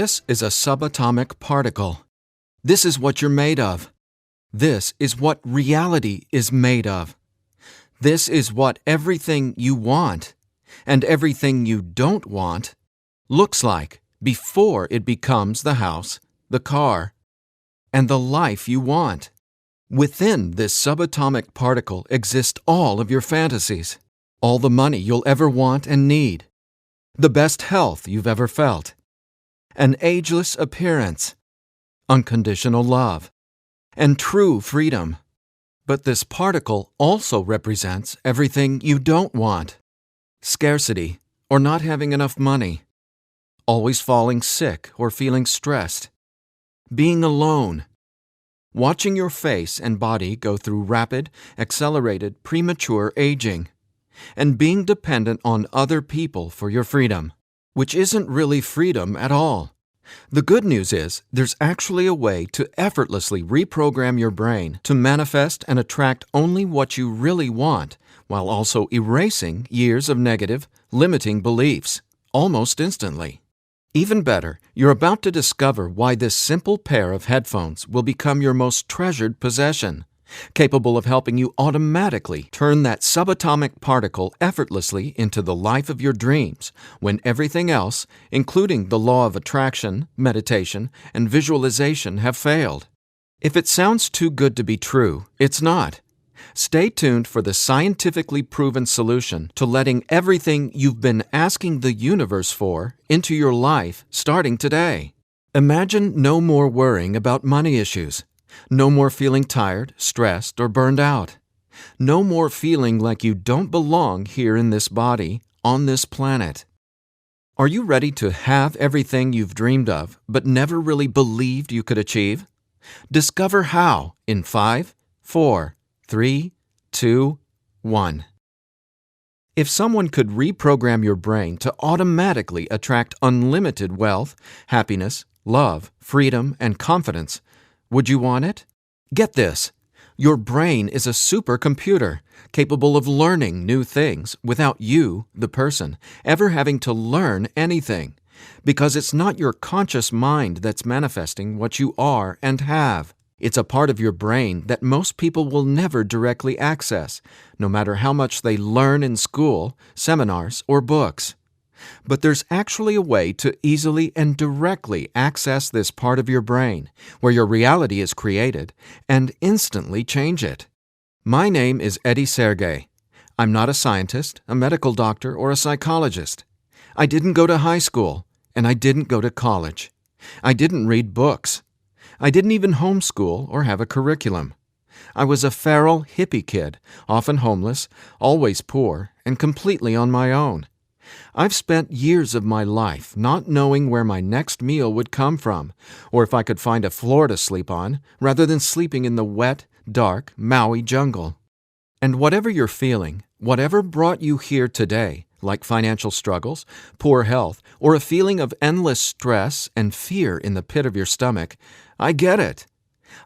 This is a subatomic particle. This is what you're made of. This is what reality is made of. This is what everything you want and everything you don't want looks like before it becomes the house, the car, and the life you want. Within this subatomic particle exist all of your fantasies, all the money you'll ever want and need, the best health you've ever felt, an ageless appearance, unconditional love, and true freedom. But this particle also represents everything you don't want: scarcity or not having enough money, always falling sick or feeling stressed, being alone, watching your face and body go through rapid, accelerated, premature aging, and being dependent on other people for your freedom, which isn't really freedom at all. The good news is there's actually a way to effortlessly reprogram your brain to manifest and attract only what you really want, while also erasing years of negative, limiting beliefs, almost instantly. Even better, you're about to discover why this simple pair of headphones will become your most treasured possession, capable of helping you automatically turn that subatomic particle effortlessly into the life of your dreams when everything else, including the law of attraction, meditation, and visualization, have failed. If it sounds too good to be true, it's not. Stay tuned for the scientifically proven solution to letting everything you've been asking the universe for into your life starting today. Imagine no more worrying about money issues. No more feeling tired, stressed, or burned out. No more feeling like you don't belong here in this body, on this planet. Are you ready to have everything you've dreamed of but never really believed you could achieve? Discover how in 5, 4, 3, 2, 1. If someone could reprogram your brain to automatically attract unlimited wealth, happiness, love, freedom, and confidence, would you want it? Get this. Your brain is a supercomputer capable of learning new things without you, the person, ever having to learn anything, because it's not your conscious mind that's manifesting what you are and have. It's a part of your brain that most people will never directly access, no matter how much they learn in school, seminars, or books. But there's actually a way to easily and directly access this part of your brain, where your reality is created, and instantly change it. My name is Eddie Sergey. I'm not a scientist, a medical doctor, or a psychologist. I didn't go to high school, and I didn't go to college. I didn't read books. I didn't even homeschool or have a curriculum. I was a feral hippie kid, often homeless, always poor, and completely on my own. I've spent years of my life not knowing where my next meal would come from, or if I could find a floor to sleep on, rather than sleeping in the wet, dark Maui jungle. And whatever you're feeling, whatever brought you here today, like financial struggles, poor health, or a feeling of endless stress and fear in the pit of your stomach, I get it.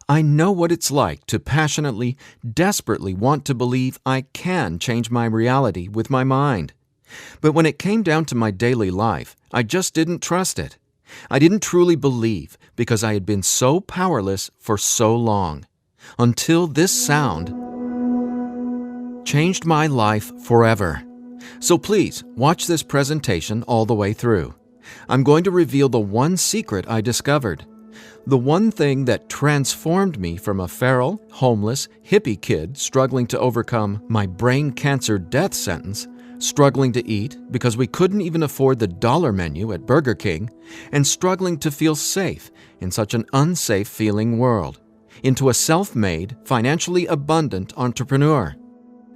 I know what it's like to passionately, desperately want to believe I can change my reality with my mind. But when it came down to my daily life, I just didn't trust it. I didn't truly believe because I had been so powerless for so long. Until this sound changed my life forever. So please, watch this presentation all the way through. I'm going to reveal the one secret I discovered. The one thing that transformed me from a feral, homeless, hippie kid struggling to overcome my brain cancer death sentence, struggling to eat because we couldn't even afford the dollar menu at Burger King, and struggling to feel safe in such an unsafe-feeling world, into a self-made, financially abundant entrepreneur.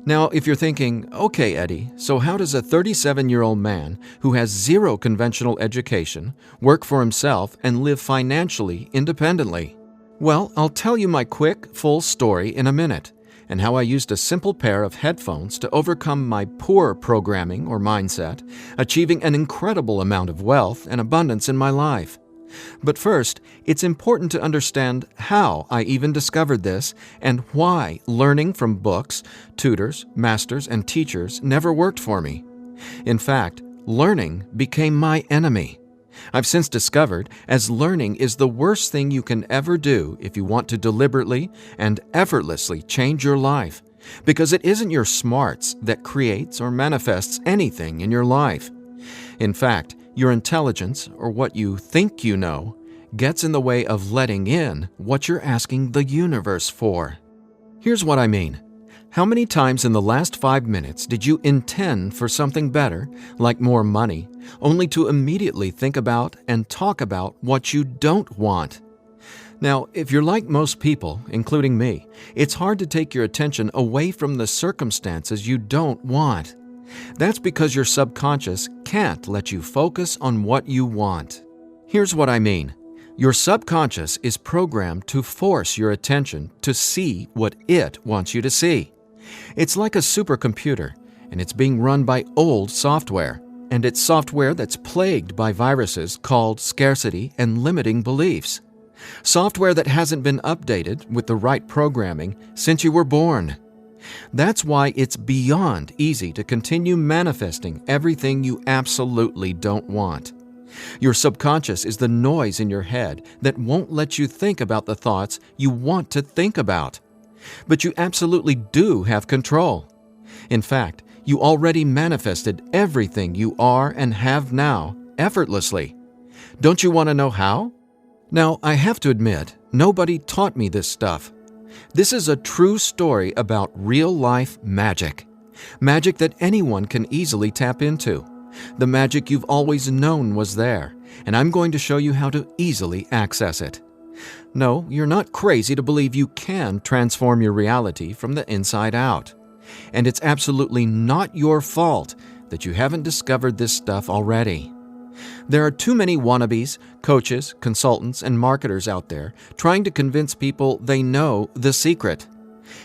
Now, if you're thinking, okay, Eddie, so how does a 37-year-old man who has zero conventional education work for himself and live financially independently? Well, I'll tell you my quick, full story in a minute, and how I used a simple pair of headphones to overcome my poor programming or mindset, achieving an incredible amount of wealth and abundance in my life. But first, it's important to understand how I even discovered this and why learning from books, tutors, masters, and teachers never worked for me. In fact, learning became my enemy. I've since discovered as learning is the worst thing you can ever do if you want to deliberately and effortlessly change your life, because it isn't your smarts that creates or manifests anything in your life. In fact, your intelligence, or what you think you know, gets in the way of letting in what you're asking the universe for. Here's what I mean. How many times in the last 5 minutes did you intend for something better, like more money, only to immediately think about and talk about what you don't want? Now, if you're like most people, including me, it's hard to take your attention away from the circumstances you don't want. That's because your subconscious can't let you focus on what you want. Here's what I mean. Your subconscious is programmed to force your attention to see what it wants you to see. It's like a supercomputer, and it's being run by old software, and it's software that's plagued by viruses called scarcity and limiting beliefs. Software that hasn't been updated with the right programming since you were born. That's why it's beyond easy to continue manifesting everything you absolutely don't want. Your subconscious is the noise in your head that won't let you think about the thoughts you want to think about. But you absolutely do have control. In fact, you already manifested everything you are and have now effortlessly. Don't you want to know how? Now, I have to admit, nobody taught me this stuff. This is a true story about real-life magic. Magic that anyone can easily tap into. The magic you've always known was there, and I'm going to show you how to easily access it. No, you're not crazy to believe you can transform your reality from the inside out. And it's absolutely not your fault that you haven't discovered this stuff already. There are too many wannabes, coaches, consultants, and marketers out there trying to convince people they know the secret.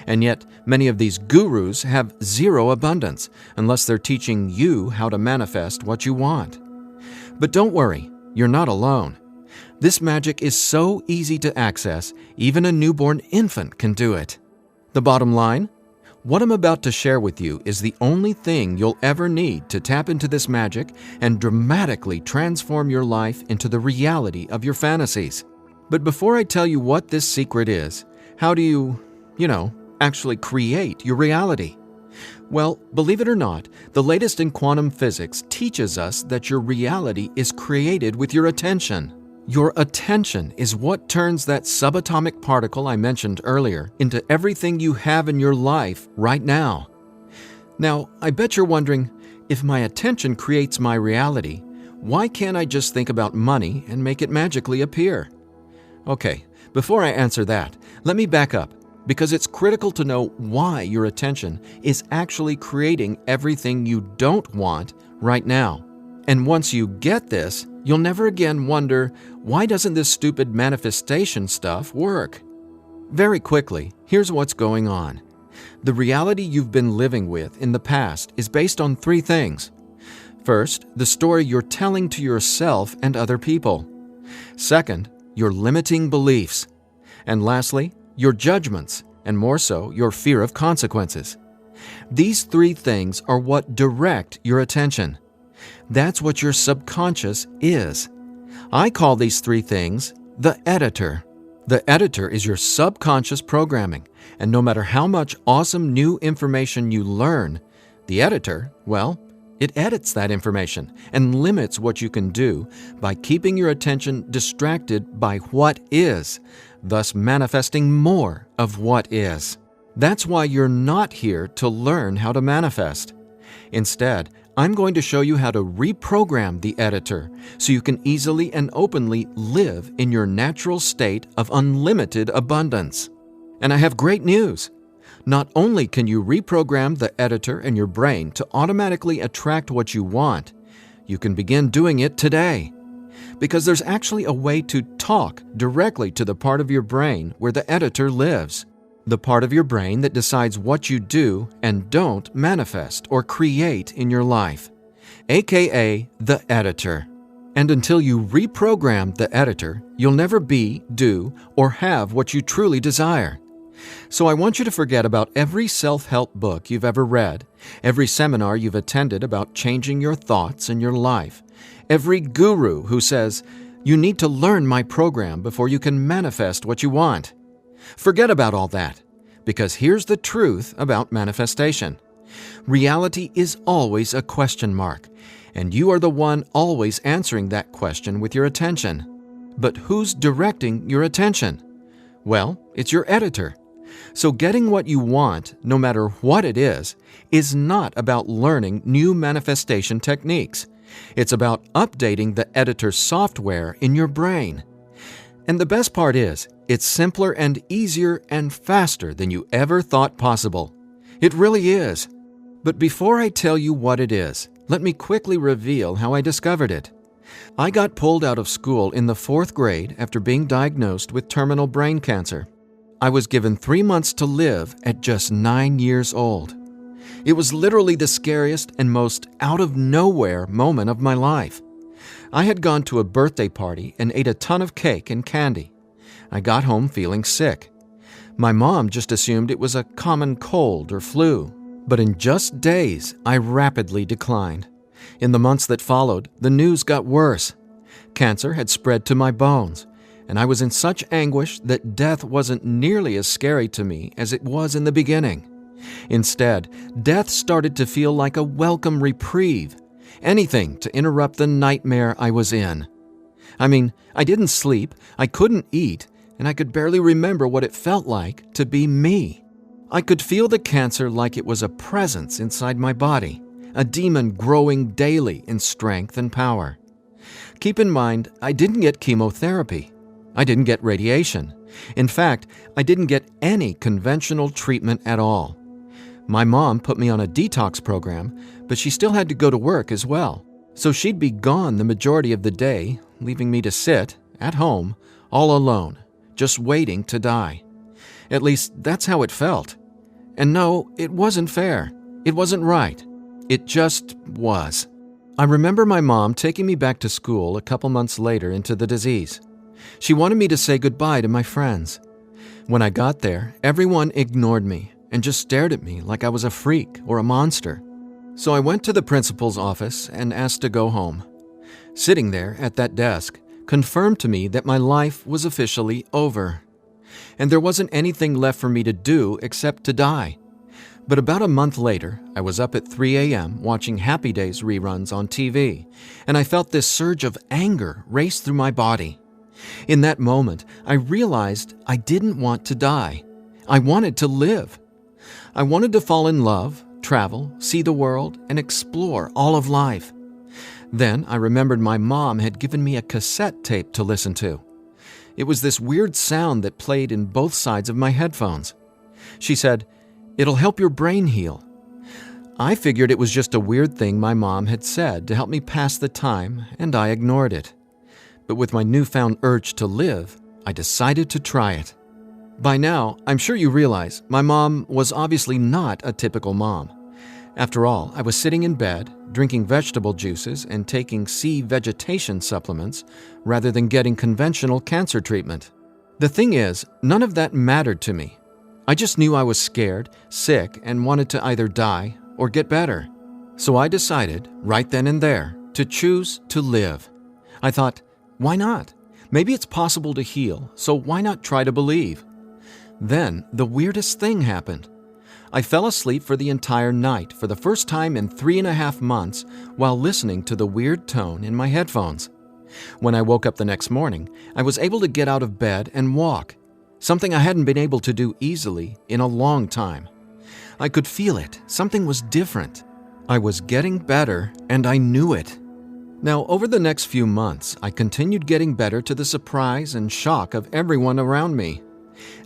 And yet, many of these gurus have zero abundance unless they're teaching you how to manifest what you want. But don't worry, you're not alone. This magic is so easy to access, even a newborn infant can do it. The bottom line? What I'm about to share with you is the only thing you'll ever need to tap into this magic and dramatically transform your life into the reality of your fantasies. But before I tell you what this secret is, how do you actually create your reality? Well, believe it or not, the latest in quantum physics teaches us that your reality is created with your attention. Your attention is what turns that subatomic particle I mentioned earlier into everything you have in your life right now. Now, I bet you're wondering, if my attention creates my reality, why can't I just think about money and make it magically appear? Okay, before I answer that, let me back up, because it's critical to know why your attention is actually creating everything you don't want right now. And once you get this, you'll never again wonder, why doesn't this stupid manifestation stuff work? Very quickly, here's what's going on. The reality you've been living with in the past is based on 3 things. First, the story you're telling to yourself and other people. Second, your limiting beliefs. And lastly, your judgments, and more so, your fear of consequences. These 3 things are what direct your attention. That's what your subconscious is. I call these 3 things the editor. The editor is your subconscious programming, and no matter how much awesome new information you learn, the editor, well, it edits that information and limits what you can do by keeping your attention distracted by what is, thus manifesting more of what is. That's why you're not here to learn how to manifest. Instead, I'm going to show you how to reprogram the editor so you can easily and openly live in your natural state of unlimited abundance. And I have great news. Not only can you reprogram the editor in your brain to automatically attract what you want, you can begin doing it today. Because there's actually a way to talk directly to the part of your brain where the editor lives. The part of your brain that decides what you do and don't manifest or create in your life, aka the editor. And until you reprogram the editor, you'll never be, do, or have what you truly desire. So I want you to forget about every self-help book you've ever read, every seminar you've attended about changing your thoughts and your life, Every guru who says, "You need to learn my program before you can manifest what you want." Forget about all that, because here's the truth about manifestation. Reality is always a question mark, and you are the one always answering that question with your attention. But who's directing your attention? Well, it's your editor. So getting what you want, no matter what it is not about learning new manifestation techniques. It's about updating the editor's software in your brain. And the best part is, it's simpler and easier and faster than you ever thought possible. It really is. But before I tell you what it is, let me quickly reveal how I discovered it. I got pulled out of school in the 4th grade after being diagnosed with terminal brain cancer. I was given 3 months to live at just 9 years old. It was literally the scariest and most out-of-nowhere moment of my life. I had gone to a birthday party and ate a ton of cake and candy. I got home feeling sick. My mom just assumed it was a common cold or flu. But in just days, I rapidly declined. In the months that followed, the news got worse. Cancer had spread to my bones, and I was in such anguish that death wasn't nearly as scary to me as it was in the beginning. Instead, death started to feel like a welcome reprieve, anything to interrupt the nightmare I was in. I mean, I didn't sleep, I couldn't eat, and I could barely remember what it felt like to be me. I could feel the cancer like it was a presence inside my body, a demon growing daily in strength and power. Keep in mind, I didn't get chemotherapy. I didn't get radiation. In fact, I didn't get any conventional treatment at all. My mom put me on a detox program, but she still had to go to work as well. So she'd be gone the majority of the day, leaving me to sit, at home, all alone, just waiting to die. At least, that's how it felt. And no, it wasn't fair. It wasn't right. It just was. I remember my mom taking me back to school a couple months later into the disease. She wanted me to say goodbye to my friends. When I got there, everyone ignored me and just stared at me like I was a freak or a monster. So I went to the principal's office and asked to go home. Sitting there at that desk confirmed to me that my life was officially over. And there wasn't anything left for me to do except to die. But about a month later, I was up at 3 a.m. watching Happy Days reruns on TV, and I felt this surge of anger race through my body. In that moment, I realized I didn't want to die. I wanted to live. I wanted to fall in love, travel, see the world, and explore all of life. Then I remembered my mom had given me a cassette tape to listen to. It was this weird sound that played in both sides of my headphones. She said, "It'll help your brain heal." I figured it was just a weird thing my mom had said to help me pass the time, and I ignored it. But with my newfound urge to live, I decided to try it. By now, I'm sure you realize my mom was obviously not a typical mom. After all, I was sitting in bed, drinking vegetable juices and taking sea vegetation supplements rather than getting conventional cancer treatment. The thing is, none of that mattered to me. I just knew I was scared, sick, and wanted to either die or get better. So I decided, right then and there, to choose to live. I thought, why not? Maybe it's possible to heal, so why not try to believe? Then, the weirdest thing happened. I fell asleep for the entire night for the first time in 3.5 months while listening to the weird tone in my headphones. When I woke up the next morning, I was able to get out of bed and walk, something I hadn't been able to do easily in a long time. I could feel it. Something was different. I was getting better, and I knew it. Now, over the next few months, I continued getting better to the surprise and shock of everyone around me.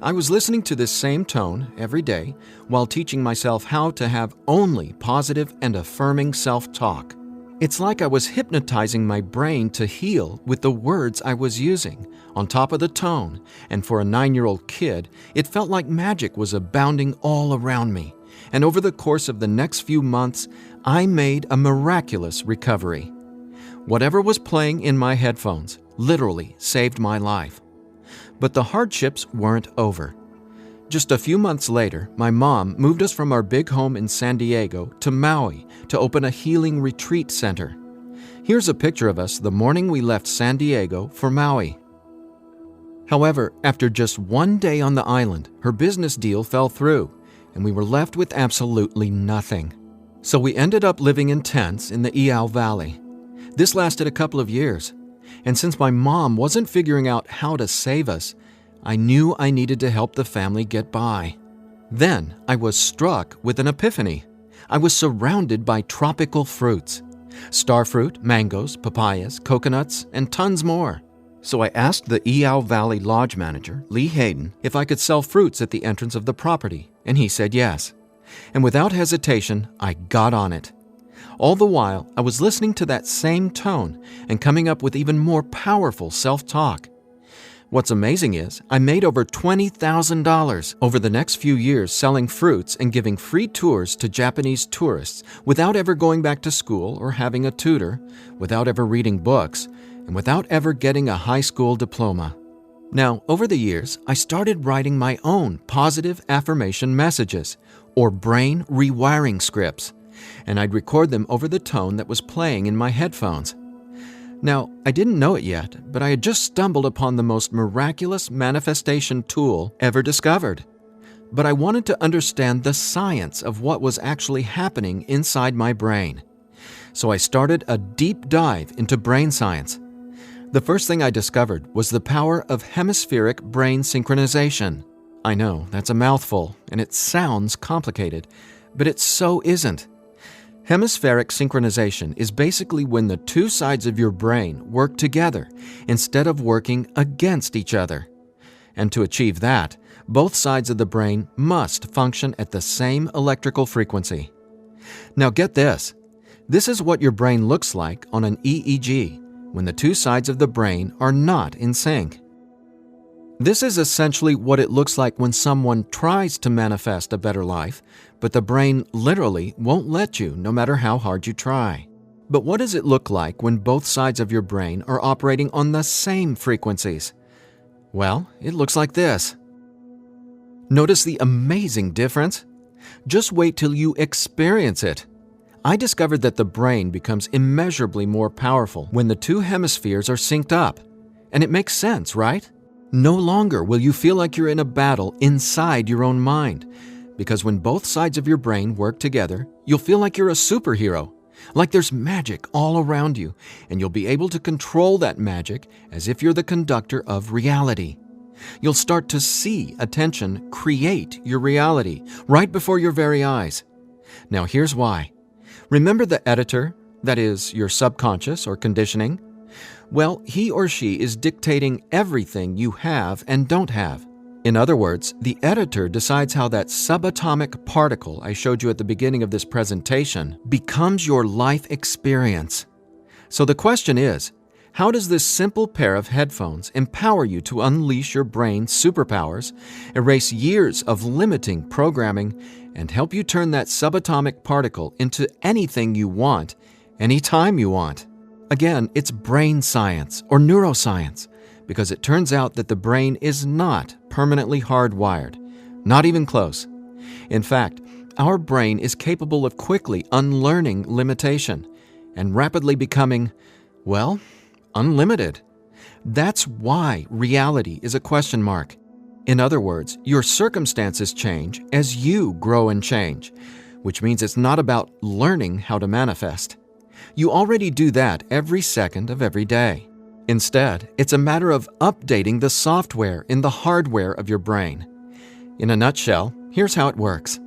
I was listening to this same tone every day while teaching myself how to have only positive and affirming self-talk. It's like I was hypnotizing my brain to heal with the words I was using, on top of the tone, and for a 9-year-old kid, it felt like magic was abounding all around me. And over the course of the next few months, I made a miraculous recovery. Whatever was playing in my headphones literally saved my life. But the hardships weren't over. Just a few months later, my mom moved us from our big home in San Diego to Maui to open a healing retreat center. Here's a picture of us the morning we left San Diego for Maui. However, after just one day on the island, her business deal fell through, and we were left with absolutely nothing. So we ended up living in tents in the Iao Valley. This lasted a couple of years, and since my mom wasn't figuring out how to save us, I knew I needed to help the family get by. Then I was struck with an epiphany. I was surrounded by tropical fruits: starfruit, mangoes, papayas, coconuts, and tons more. So I asked the Iao Valley Lodge manager, Lee Hayden, if I could sell fruits at the entrance of the property, and he said yes. And without hesitation, I got on it. All the while, I was listening to that same tone and coming up with even more powerful self-talk. What's amazing is I made over $20,000 over the next few years selling fruits and giving free tours to Japanese tourists without ever going back to school or having a tutor, without ever reading books, and without ever getting a high school diploma. Now, over the years, I started writing my own positive affirmation messages, or brain rewiring scripts, and I'd record them over the tone that was playing in my headphones. Now, I didn't know it yet, but I had just stumbled upon the most miraculous manifestation tool ever discovered. But I wanted to understand the science of what was actually happening inside my brain. So I started a deep dive into brain science. The first thing I discovered was the power of hemispheric brain synchronization. I know, that's a mouthful, and it sounds complicated, but it so isn't. Hemispheric synchronization is basically when the two sides of your brain work together instead of working against each other. And to achieve that, both sides of the brain must function at the same electrical frequency. Now get this. This is what your brain looks like on an EEG when the two sides of the brain are not in sync. This is essentially what it looks like when someone tries to manifest a better life, but the brain literally won't let you no matter how hard you try. But what does it look like when both sides of your brain are operating on the same frequencies? Well, it looks like this. Notice the amazing difference? Just wait till you experience it. I discovered that the brain becomes immeasurably more powerful when the two hemispheres are synced up. And it makes sense, right? No longer will you feel like you're in a battle inside your own mind, because when both sides of your brain work together, you'll feel like you're a superhero, like there's magic all around you, and you'll be able to control that magic as if you're the conductor of reality. You'll start to see attention create your reality right before your very eyes. Now here's why. Remember the editor, that is, your subconscious or conditioning? Well, he or she is dictating everything you have and don't have. In other words, the editor decides how that subatomic particle I showed you at the beginning of this presentation becomes your life experience. So the question is, how does this simple pair of headphones empower you to unleash your brain's superpowers, erase years of limiting programming, and help you turn that subatomic particle into anything you want, anytime you want? Again, it's brain science or neuroscience, because it turns out that the brain is not permanently hardwired, not even close. In fact, our brain is capable of quickly unlearning limitation and rapidly becoming, well, unlimited. That's why reality is a question mark. In other words, your circumstances change as you grow and change, which means it's not about learning how to manifest. You already do that every second of every day. Instead, it's a matter of updating the software in the hardware of your brain. In a nutshell, here's how it works.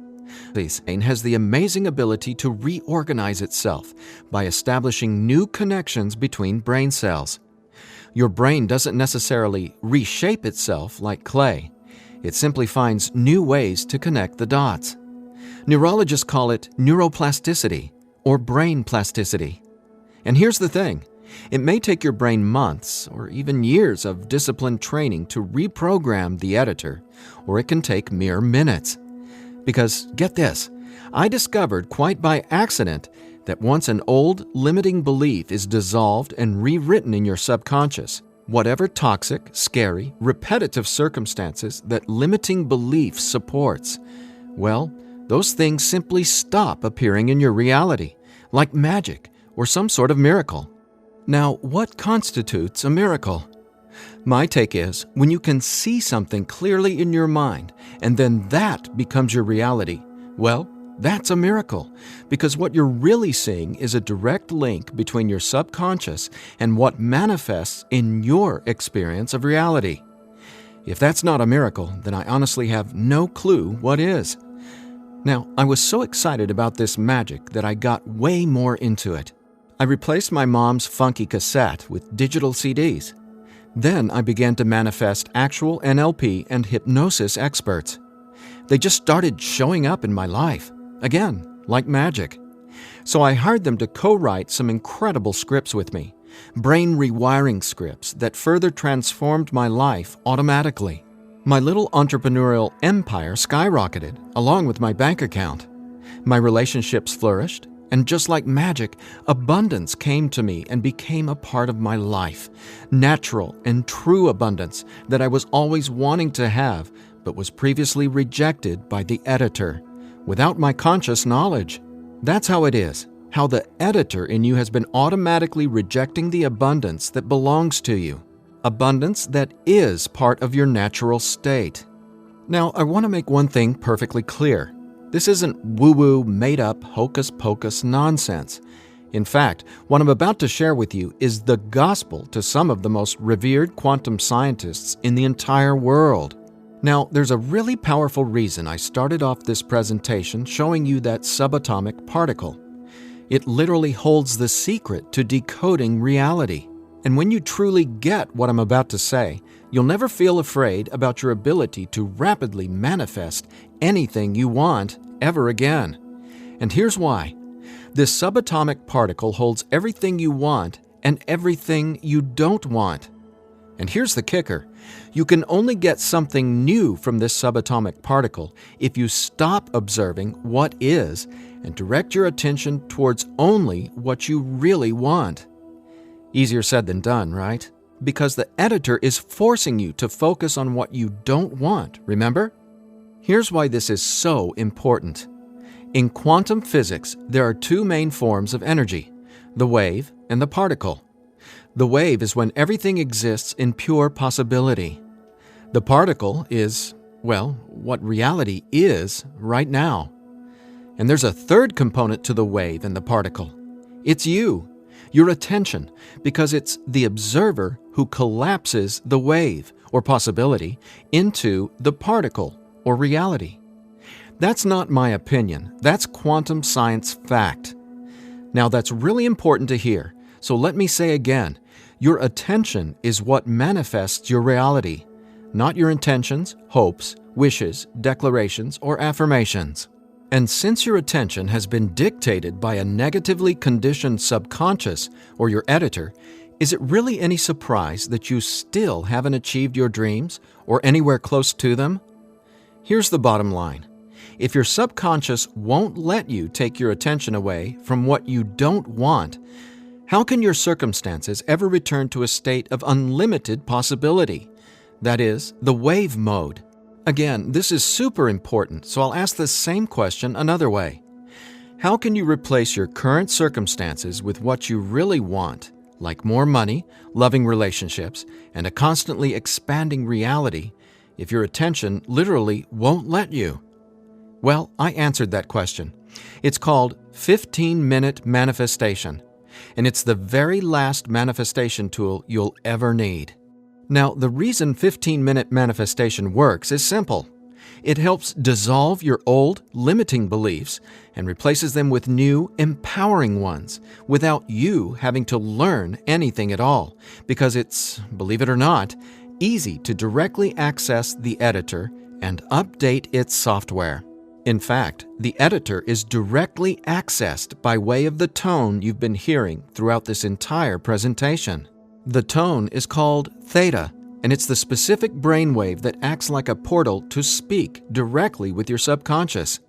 The brain has the amazing ability to reorganize itself by establishing new connections between brain cells. Your brain doesn't necessarily reshape itself like clay. It simply finds new ways to connect the dots. Neurologists call it neuroplasticity or brain plasticity. And here's the thing. It may take your brain months or even years of disciplined training to reprogram the editor, or it can take mere minutes. Because, get this, I discovered quite by accident that once an old, limiting belief is dissolved and rewritten in your subconscious, whatever toxic, scary, repetitive circumstances that limiting belief supports, well, those things simply stop appearing in your reality, like magic or some sort of miracle. Now, what constitutes a miracle? My take is when you can see something clearly in your mind and then that becomes your reality, well, that's a miracle, because what you're really seeing is a direct link between your subconscious and what manifests in your experience of reality. If that's not a miracle, then I honestly have no clue what is. Now, I was so excited about this magic that I got way more into it. I replaced my mom's funky cassette with digital CDs. Then I began to manifest actual NLP and hypnosis experts. They just started showing up in my life. Again, like magic. So I hired them to co-write some incredible scripts with me, brain rewiring scripts that further transformed my life automatically. My little entrepreneurial empire skyrocketed, along with my bank account. My relationships flourished, and just like magic, abundance came to me and became a part of my life. Natural and true abundance that I was always wanting to have, but was previously rejected by the editor, without my conscious knowledge. That's how it is, how the editor in you has been automatically rejecting the abundance that belongs to you, abundance that is part of your natural state. Now, I want to make one thing perfectly clear. This isn't woo-woo, made-up, hocus-pocus nonsense. In fact, what I'm about to share with you is the gospel to some of the most revered quantum scientists in the entire world. Now, there's a really powerful reason I started off this presentation showing you that subatomic particle. It literally holds the secret to decoding reality. And when you truly get what I'm about to say, you'll never feel afraid about your ability to rapidly manifest anything you want ever again. And here's why. This subatomic particle holds everything you want and everything you don't want. And here's the kicker. You can only get something new from this subatomic particle if you stop observing what is and direct your attention towards only what you really want. Easier said than done, right? Because the editor is forcing you to focus on what you don't want, remember? Here's why this is so important. In quantum physics, there are two main forms of energy, the wave and the particle. The wave is when everything exists in pure possibility. The particle is, well, what reality is right now. And there's a third component to the wave and the particle. It's you, your attention, because it's the observer who collapses the wave, or possibility, into the particle, or reality. That's not my opinion. That's quantum science fact. Now, that's really important to hear. So let me say again, your attention is what manifests your reality, not your intentions, hopes, wishes, declarations, or affirmations. And since your attention has been dictated by a negatively conditioned subconscious or your editor, is it really any surprise that you still haven't achieved your dreams or anywhere close to them? Here's the bottom line. If your subconscious won't let you take your attention away from what you don't want, how can your circumstances ever return to a state of unlimited possibility? That is, the wave mode. Again, this is super important, so I'll ask the same question another way. How can you replace your current circumstances with what you really want, like more money, loving relationships, and a constantly expanding reality, if your attention literally won't let you? Well, I answered that question. It's called 15-minute manifestation, and it's the very last manifestation tool you'll ever need. Now, the reason 15-minute manifestation works is simple. It helps dissolve your old, limiting beliefs and replaces them with new, empowering ones without you having to learn anything at all, because it's, believe it or not, easy to directly access the editor and update its software. In fact, the editor is directly accessed by way of the tone you've been hearing throughout this entire presentation. The tone is called theta, and it's the specific brainwave that acts like a portal to speak directly with your subconscious.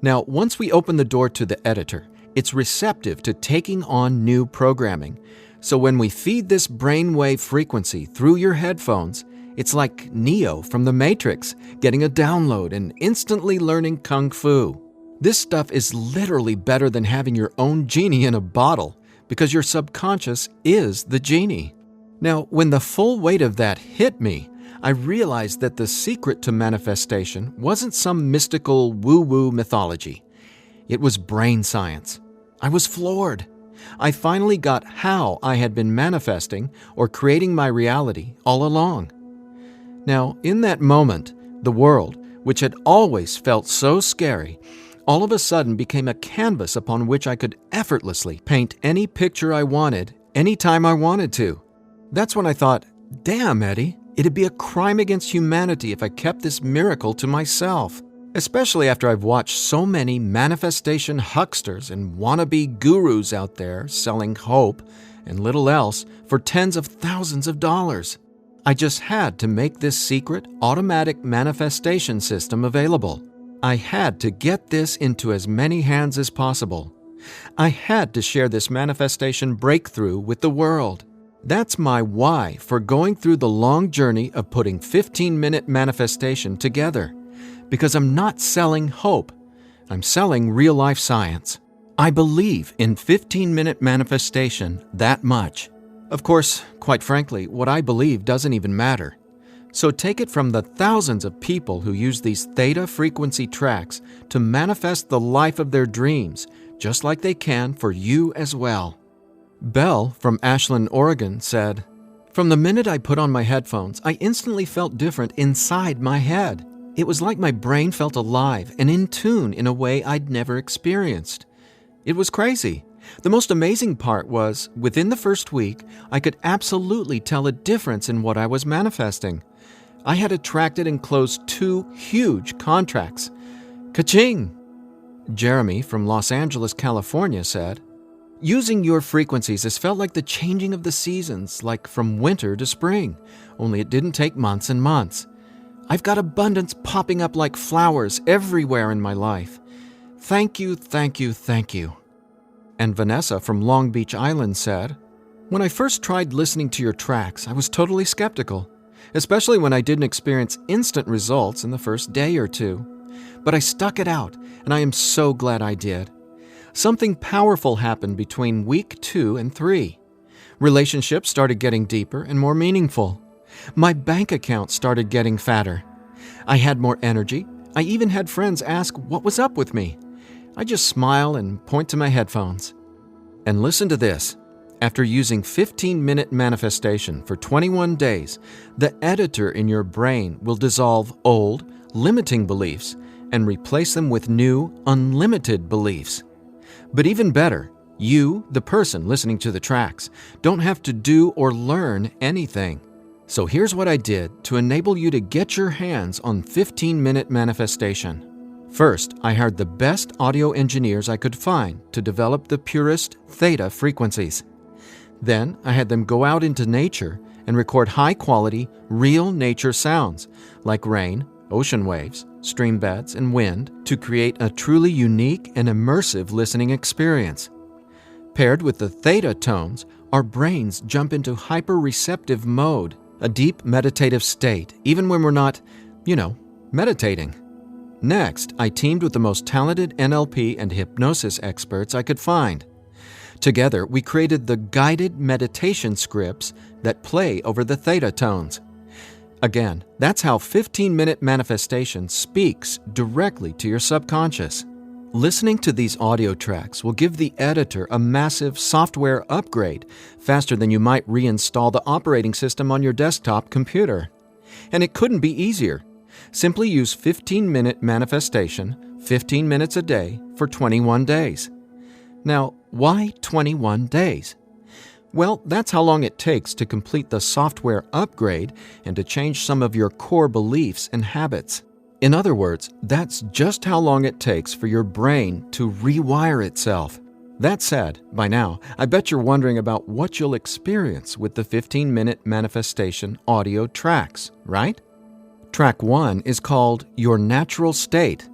Now, once we open the door to the editor, it's receptive to taking on new programming. So when we feed this brainwave frequency through your headphones, it's like Neo from the Matrix getting a download and instantly learning Kung Fu. This stuff is literally better than having your own genie in a bottle, because your subconscious is the genie. Now, when the full weight of that hit me, I realized that the secret to manifestation wasn't some mystical woo-woo mythology. It was brain science. I was floored. I finally got how I had been manifesting or creating my reality all along. Now, in that moment, the world, which had always felt so scary, all of a sudden became a canvas upon which I could effortlessly paint any picture I wanted, anytime I wanted to. That's when I thought, damn, Eddie, it'd be a crime against humanity if I kept this miracle to myself. Especially after I've watched so many manifestation hucksters and wannabe gurus out there selling hope and little else for tens of thousands of dollars. I just had to make this secret, automatic manifestation system available. I had to get this into as many hands as possible. I had to share this manifestation breakthrough with the world. That's my why for going through the long journey of putting 15-minute manifestation together. Because I'm not selling hope. I'm selling real-life science. I believe in 15-minute manifestation that much. Of course, quite frankly, what I believe doesn't even matter. So take it from the thousands of people who use these theta frequency tracks to manifest the life of their dreams, just like they can for you as well. Belle from Ashland, Oregon said, "From the minute I put on my headphones, I instantly felt different inside my head. It was like my brain felt alive and in tune in a way I'd never experienced. It was crazy. The most amazing part was, within the first week, I could absolutely tell a difference in what I was manifesting. I had attracted and closed 2 huge contracts. Ka-ching!" Jeremy from Los Angeles, California said, "Using your frequencies has felt like the changing of the seasons, like from winter to spring, only it didn't take months and months. I've got abundance popping up like flowers everywhere in my life. Thank you, thank you, thank you." And Vanessa from Long Beach Island said, "When I first tried listening to your tracks, I was totally skeptical, especially when I didn't experience instant results in the first day or two. But I stuck it out, and I am so glad I did. Something powerful happened between week 2 and 3. Relationships started getting deeper and more meaningful. My bank account started getting fatter. I had more energy. I even had friends ask what was up with me. I just smile and point to my headphones. And listen to this. After using 15-minute manifestation for 21 days, the editor in your brain will dissolve old, limiting beliefs and replace them with new, unlimited beliefs. But even better, you, the person listening to the tracks, don't have to do or learn anything. So here's what I did to enable you to get your hands on 15-minute manifestation. First, I hired the best audio engineers I could find to develop the purest theta frequencies. Then, I had them go out into nature and record high-quality, real nature sounds like rain, ocean waves, stream beds, and wind to create a truly unique and immersive listening experience. Paired with the theta tones, our brains jump into hyper-receptive mode, a deep meditative state, even when we're not, meditating. Next, I teamed with the most talented NLP and hypnosis experts I could find. Together, we created the guided meditation scripts that play over the theta tones. Again, that's how 15-minute manifestation speaks directly to your subconscious. Listening to these audio tracks will give the editor a massive software upgrade faster than you might reinstall the operating system on your desktop computer. And it couldn't be easier. Simply use 15-minute manifestation, 15 minutes a day, for 21 days. Now, why 21 days? Well, that's how long it takes to complete the software upgrade and to change some of your core beliefs and habits. In other words, that's just how long it takes for your brain to rewire itself. That said, by now, I bet you're wondering about what you'll experience with the 15-minute manifestation audio tracks, right? Track 1 is called Your Natural State.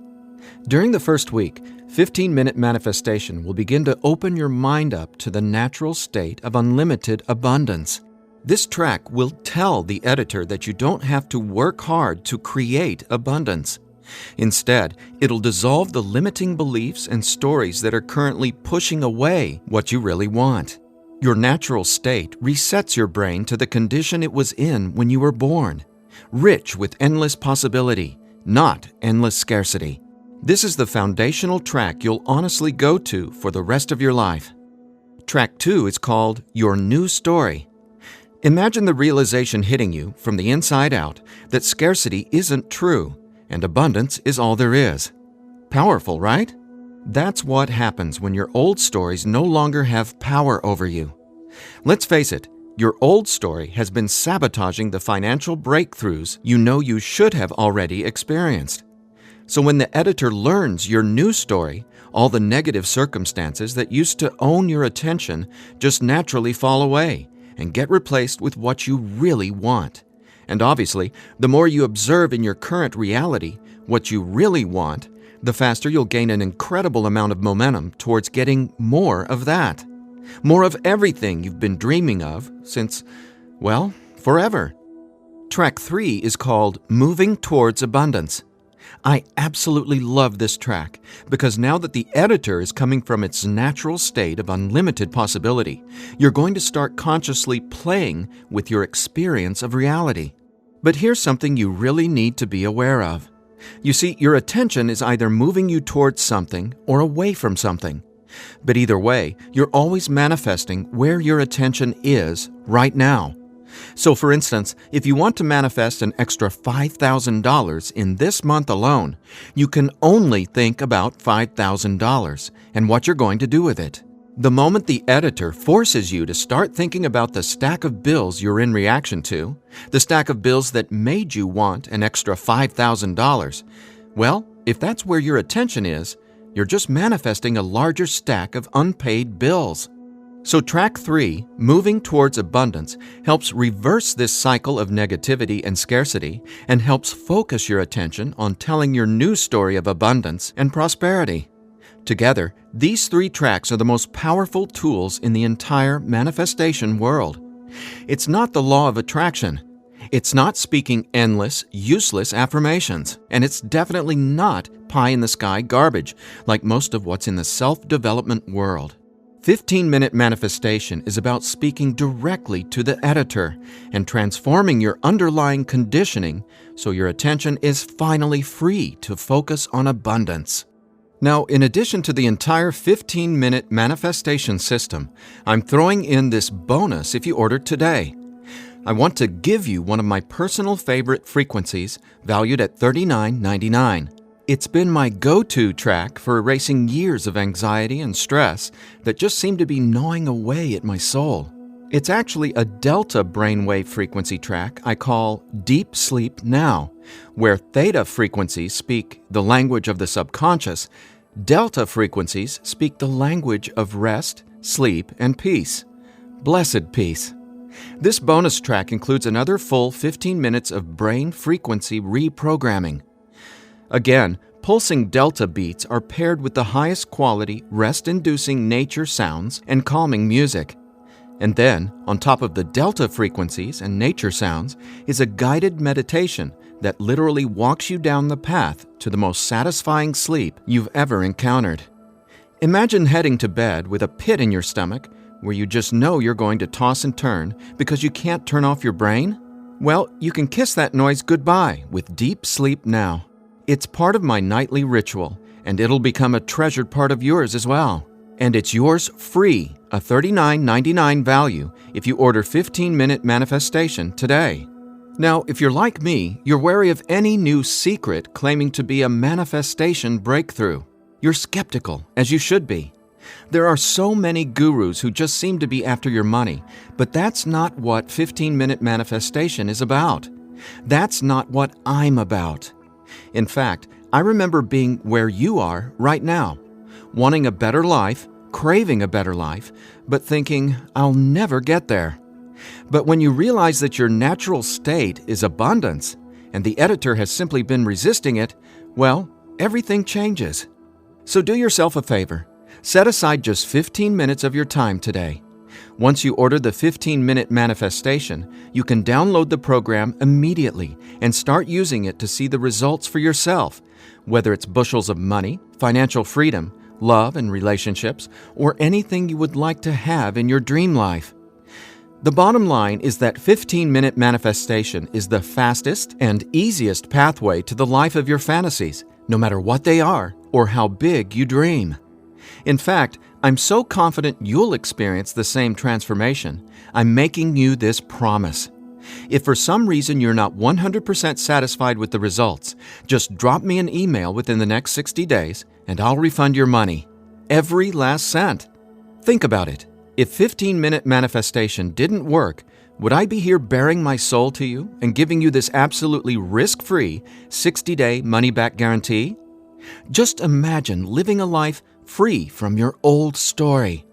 During the first week, 15-minute manifestation will begin to open your mind up to the natural state of unlimited abundance. This track will tell the editor that you don't have to work hard to create abundance. Instead, it'll dissolve the limiting beliefs and stories that are currently pushing away what you really want. Your natural state resets your brain to the condition it was in when you were born, rich with endless possibility, not endless scarcity. This is the foundational track you'll honestly go to for the rest of your life. Track 2 is called Your New Story. Imagine the realization hitting you from the inside out that scarcity isn't true and abundance is all there is. Powerful, right? That's what happens when your old stories no longer have power over you. Let's face it, your old story has been sabotaging the financial breakthroughs you know you should have already experienced. So when the editor learns your new story, all the negative circumstances that used to own your attention just naturally fall away and get replaced with what you really want. And obviously, the more you observe in your current reality what you really want, the faster you'll gain an incredible amount of momentum towards getting more of that. More of everything you've been dreaming of since, well, forever. Track 3 is called Moving Towards Abundance. I absolutely love this track because now that the editor is coming from its natural state of unlimited possibility, you're going to start consciously playing with your experience of reality. But here's something you really need to be aware of. You see, your attention is either moving you towards something or away from something. But either way, you're always manifesting where your attention is right now. So for instance, if you want to manifest an extra $5,000 in this month alone, you can only think about $5,000 and what you're going to do with it. The moment the editor forces you to start thinking about the stack of bills you're in reaction to, the stack of bills that made you want an extra $5,000, well, if that's where your attention is, you're just manifesting a larger stack of unpaid bills. So track 3, Moving Towards Abundance, helps reverse this cycle of negativity and scarcity and helps focus your attention on telling your new story of abundance and prosperity. Together, these 3 tracks are the most powerful tools in the entire manifestation world. It's not the law of attraction. It's not speaking endless, useless affirmations. And it's definitely not pie-in-the-sky garbage like most of what's in the self-development world. 15-Minute Manifestation is about speaking directly to the editor and transforming your underlying conditioning so your attention is finally free to focus on abundance. Now, in addition to the entire 15-minute manifestation system, I'm throwing in this bonus if you order today. I want to give you one of my personal favorite frequencies valued at $39.99. It's been my go-to track for erasing years of anxiety and stress that just seem to be gnawing away at my soul. It's actually a delta brainwave frequency track I call Deep Sleep Now, where theta frequencies speak the language of the subconscious, delta frequencies speak the language of rest, sleep, and peace. Blessed peace. This bonus track includes another full 15 minutes of brain frequency reprogramming. Again, pulsing delta beats are paired with the highest quality, rest-inducing nature sounds and calming music. And then, on top of the delta frequencies and nature sounds, is a guided meditation that literally walks you down the path to the most satisfying sleep you've ever encountered. Imagine heading to bed with a pit in your stomach where you just know you're going to toss and turn because you can't turn off your brain? Well, you can kiss that noise goodbye with Deep Sleep Now. It's part of my nightly ritual, and it'll become a treasured part of yours as well. And it's yours free, a $39.99 value, if you order 15-Minute Manifestation today. Now, if you're like me, you're wary of any new secret claiming to be a manifestation breakthrough. You're skeptical, as you should be. There are so many gurus who just seem to be after your money, but that's not what 15-Minute Manifestation is about. That's not what I'm about. In fact, I remember being where you are right now, wanting a better life, craving a better life, but thinking, I'll never get there. But when you realize that your natural state is abundance, and the editor has simply been resisting it, well, everything changes. So do yourself a favor. Set aside just 15 minutes of your time today. Once you order the 15-Minute Manifestation, you can download the program immediately and start using it to see the results for yourself, whether it's bushels of money, financial freedom, love and relationships, or anything you would like to have in your dream life. The bottom line is that 15-minute manifestation is the fastest and easiest pathway to the life of your fantasies, no matter what they are or how big you dream. In fact, I'm so confident you'll experience the same transformation, I'm making you this promise. If for some reason you're not 100% satisfied with the results, just drop me an email within the next 60 days and I'll refund your money. Every last cent. Think about it. If 15-minute manifestation didn't work, would I be here bearing my soul to you and giving you this absolutely risk-free 60-day money-back guarantee? Just imagine living a life free from your old story.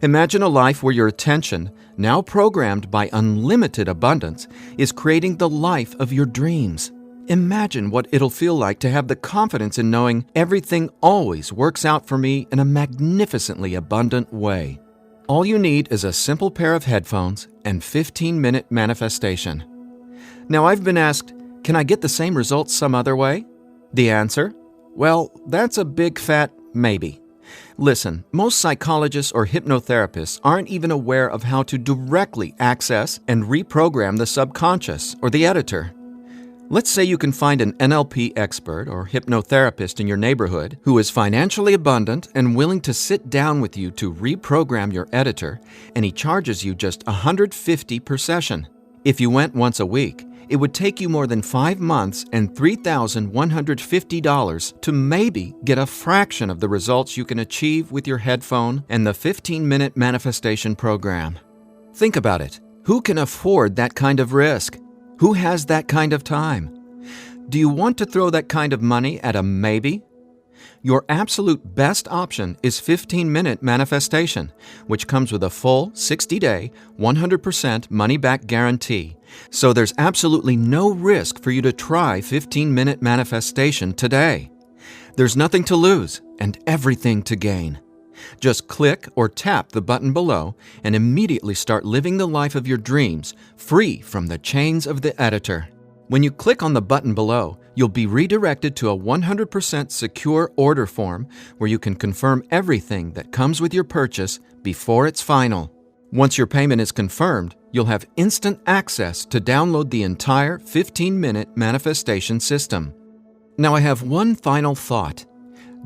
Imagine a life where your attention, now programmed by unlimited abundance, is creating the life of your dreams. Imagine what it'll feel like to have the confidence in knowing everything always works out for me in a magnificently abundant way. All you need is a simple pair of headphones and 15-minute manifestation. Now, I've been asked, can I get the same results some other way? The answer? Well, that's a big fat maybe. Listen, most psychologists or hypnotherapists aren't even aware of how to directly access and reprogram the subconscious or the editor. Let's say you can find an NLP expert or hypnotherapist in your neighborhood who is financially abundant and willing to sit down with you to reprogram your editor, and he charges you just $150 per session. If you went once a week, it would take you more than 5 months and $3,150 to maybe get a fraction of the results you can achieve with your headphone and the 15-minute manifestation program. Think about it. Who can afford that kind of risk? Who has that kind of time? Do you want to throw that kind of money at a maybe? Your absolute best option is 15-minute manifestation, which comes with a full 60-day, 100% money-back guarantee. So there's absolutely no risk for you to try 15-minute manifestation today. There's nothing to lose and everything to gain. Just click or tap the button below and immediately start living the life of your dreams, free from the chains of the editor. When you click on the button below, you'll be redirected to a 100% secure order form where you can confirm everything that comes with your purchase before it's final. Once your payment is confirmed, you'll have instant access to download the entire 15-minute manifestation system. Now I have one final thought.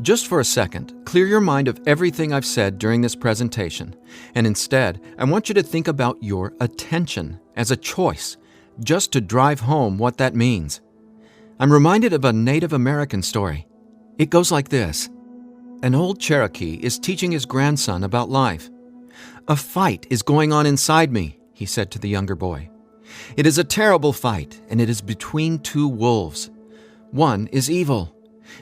Just for a second, clear your mind of everything I've said during this presentation, and instead, I want you to think about your attention as a choice, just to drive home what that means. I'm reminded of a Native American story. It goes like this. An old Cherokee is teaching his grandson about life. "A fight is going on inside me," he said to the younger boy. "It is a terrible fight, and it is between two wolves. One is evil.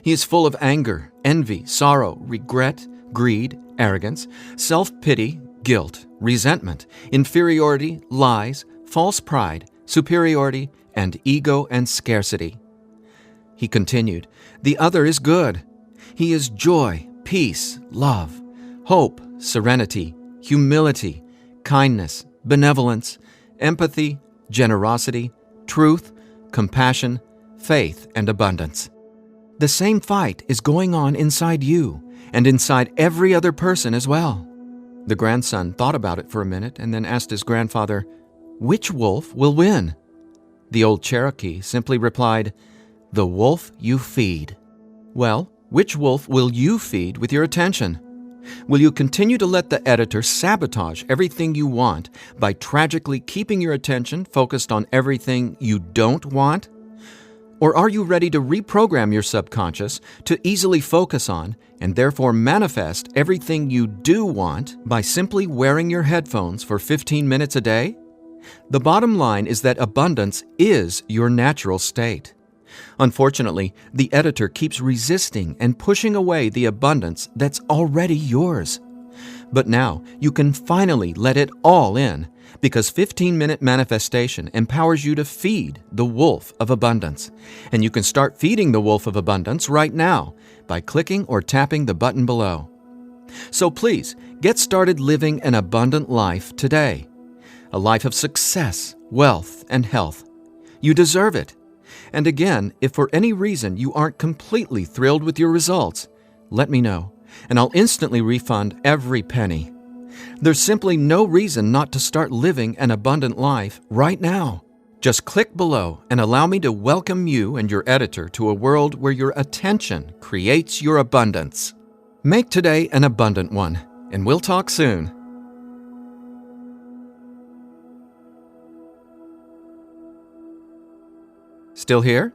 He is full of anger, envy, sorrow, regret, greed, arrogance, self-pity, guilt, resentment, inferiority, lies, false pride, superiority, and ego and scarcity." He continued, "The other is good. He is joy, peace, love, hope, serenity, humility, kindness, benevolence, empathy, generosity, truth, compassion, faith, and abundance." The same fight is going on inside you and inside every other person as well. The grandson thought about it for a minute and then asked his grandfather, "Which wolf will win?" The old Cherokee simply replied, "The wolf you feed." Well, which wolf will you feed with your attention? Will you continue to let the editor sabotage everything you want by tragically keeping your attention focused on everything you don't want? Or are you ready to reprogram your subconscious to easily focus on and therefore manifest everything you do want by simply wearing your headphones for 15 minutes a day? The bottom line is that abundance is your natural state. Unfortunately, the editor keeps resisting and pushing away the abundance that's already yours. But now you can finally let it all in, because 15-minute manifestation empowers you to feed the wolf of abundance. And you can start feeding the wolf of abundance right now by clicking or tapping the button below. So please, get started living an abundant life today. A life of success, wealth, and health. You deserve it. And again, if for any reason you aren't completely thrilled with your results, let me know, and I'll instantly refund every penny. There's simply no reason not to start living an abundant life right now. Just click below and allow me to welcome you and your editor to a world where your attention creates your abundance. Make today an abundant one, and we'll talk soon. Still here?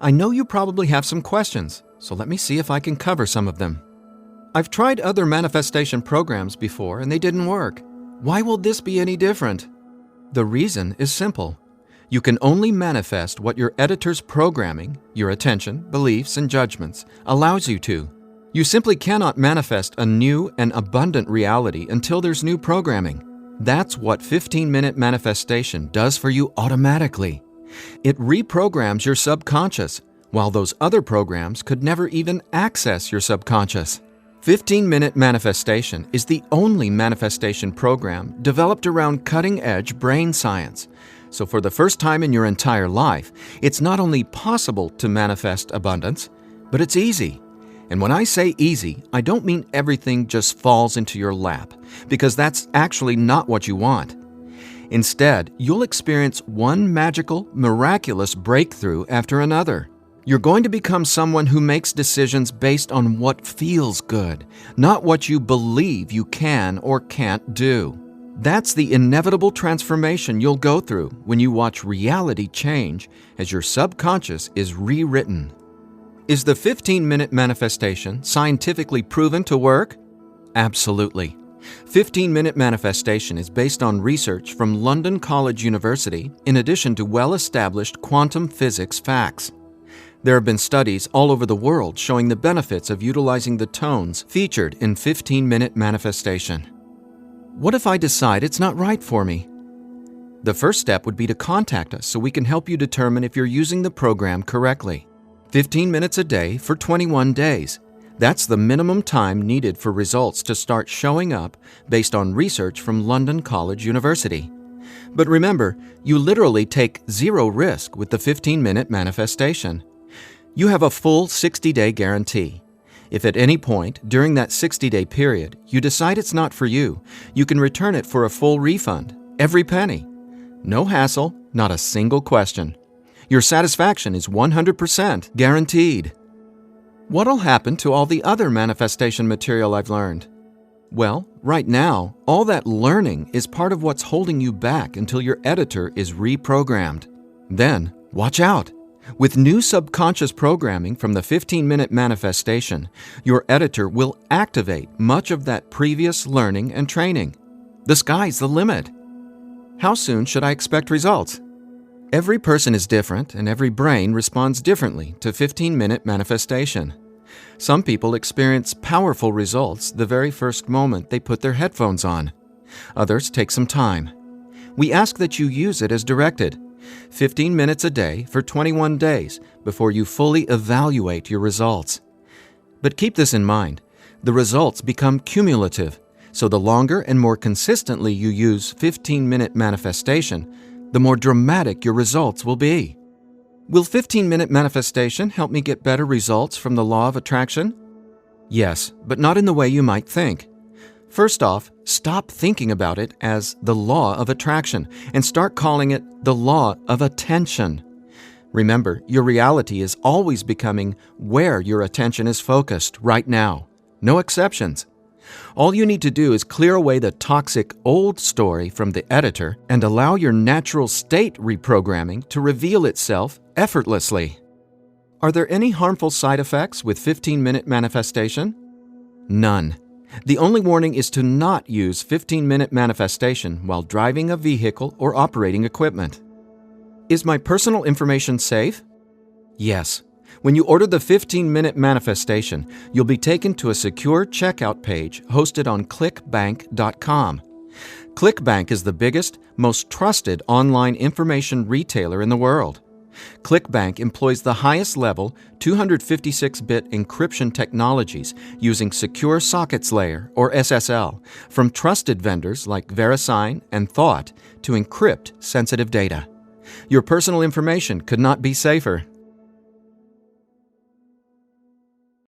I know you probably have some questions, so let me see if I can cover some of them. I've tried other manifestation programs before and they didn't work. Why will this be any different? The reason is simple. You can only manifest what your editor's programming, your attention, beliefs, and judgments allows you to. You simply cannot manifest a new and abundant reality until there's new programming. That's what 15-minute manifestation does for you automatically. It reprograms your subconscious, while those other programs could never even access your subconscious. 15-minute manifestation is the only manifestation program developed around cutting-edge brain science. So for the first time in your entire life, it's not only possible to manifest abundance, but it's easy. And when I say easy, I don't mean everything just falls into your lap, because that's actually not what you want. Instead, you'll experience one magical, miraculous breakthrough after another. You're going to become someone who makes decisions based on what feels good, not what you believe you can or can't do. That's the inevitable transformation you'll go through when you watch reality change as your subconscious is rewritten. Is the 15-minute manifestation scientifically proven to work? Absolutely. 15-minute manifestation is based on research from London College University in addition to well-established quantum physics facts. There have been studies all over the world showing the benefits of utilizing the tones featured in 15-minute manifestation. What if I decide it's not right for me? The first step would be to contact us so we can help you determine if you're using the program correctly. 15 minutes a day for 21 days. That's the minimum time needed for results to start showing up based on research from London College University. But remember, you literally take zero risk with the 15-minute manifestation. You have a full 60-day guarantee. If at any point during that 60-day period you decide it's not for you, you can return it for a full refund, every penny. No hassle, not a single question. Your satisfaction is 100% guaranteed. What'll happen to all the other manifestation material I've learned? Well, right now, all that learning is part of what's holding you back until your editor is reprogrammed. Then, watch out! With new subconscious programming from the 15-minute manifestation, your editor will activate much of that previous learning and training. The sky's the limit. How soon should I expect results? Every person is different and every brain responds differently to 15-minute manifestation. Some people experience powerful results the very first moment they put their headphones on. Others take some time. We ask that you use it as directed. 15 minutes a day for 21 days before you fully evaluate your results. But keep this in mind, the results become cumulative, so the longer and more consistently you use 15-minute manifestation, the more dramatic your results will be. Will 15-minute manifestation help me get better results from the law of attraction? Yes, but not in the way you might think. First off, stop thinking about it as the law of attraction and start calling it the law of attention. Remember, your reality is always becoming where your attention is focused right now. No exceptions. All you need to do is clear away the toxic old story from the editor and allow your natural state reprogramming to reveal itself effortlessly. Are there any harmful side effects with 15-minute manifestation? None. The only warning is to not use 15-minute manifestation while driving a vehicle or operating equipment. Is my personal information safe? Yes. When you order the 15-minute manifestation, you'll be taken to a secure checkout page hosted on ClickBank.com. ClickBank is the biggest, most trusted online information retailer in the world. ClickBank employs the highest level 256-bit encryption technologies using Secure Sockets Layer, or SSL, from trusted vendors like VeriSign and Thought to encrypt sensitive data. Your personal information could not be safer.